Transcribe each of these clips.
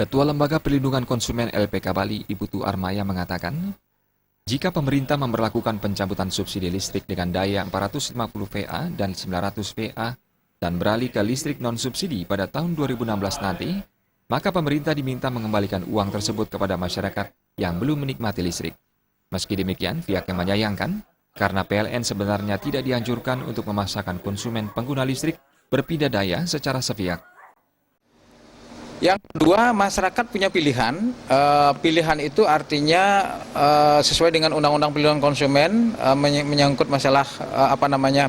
Ketua Lembaga Perlindungan Konsumen LPK Bali, Ibu Tu Armaya mengatakan, jika pemerintah memberlakukan pencabutan subsidi listrik dengan daya 450 VA dan 900 VA dan beralih ke listrik non-subsidi pada tahun 2016 nanti, maka pemerintah diminta mengembalikan uang tersebut kepada masyarakat yang belum menikmati listrik. Meski demikian, pihaknya menyayangkan karena PLN sebenarnya tidak dianjurkan untuk memaksakan konsumen pengguna listrik berpindah daya secara sepihak. Yang kedua, masyarakat punya pilihan. Pilihan itu artinya sesuai dengan Undang-Undang Perlindungan Konsumen menyangkut masalah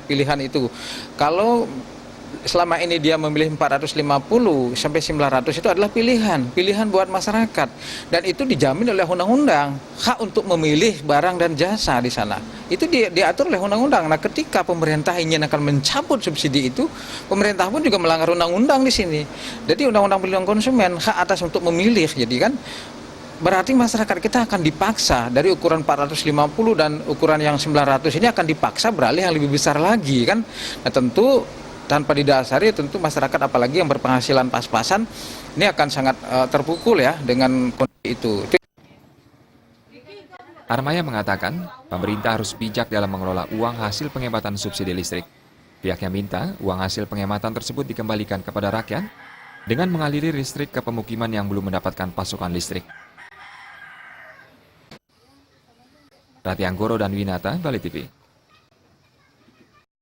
pilihan itu. Kalau selama ini dia memilih 450 sampai 900 itu adalah pilihan buat masyarakat, dan itu dijamin oleh undang-undang, hak untuk memilih barang dan jasa di sana. Itu diatur oleh undang-undang. Nah, ketika pemerintah ingin akan mencabut subsidi itu, pemerintah pun juga melanggar undang-undang di sini. Jadi Undang-Undang Perlindungan Konsumen hak atas untuk memilih. Jadi kan berarti masyarakat kita akan dipaksa dari ukuran 450 dan ukuran yang 900 ini akan dipaksa beralih yang lebih besar lagi kan. Nah, tentu tanpa didasari, tentu masyarakat apalagi yang berpenghasilan pas-pasan ini akan sangat terpukul ya dengan kondisi itu. Armaya mengatakan, pemerintah harus bijak dalam mengelola uang hasil penghematan subsidi listrik. Pihaknya minta uang hasil penghematan tersebut dikembalikan kepada rakyat dengan mengaliri listrik ke pemukiman yang belum mendapatkan pasokan listrik. Rati Anggoro dan Winata, Bali TV.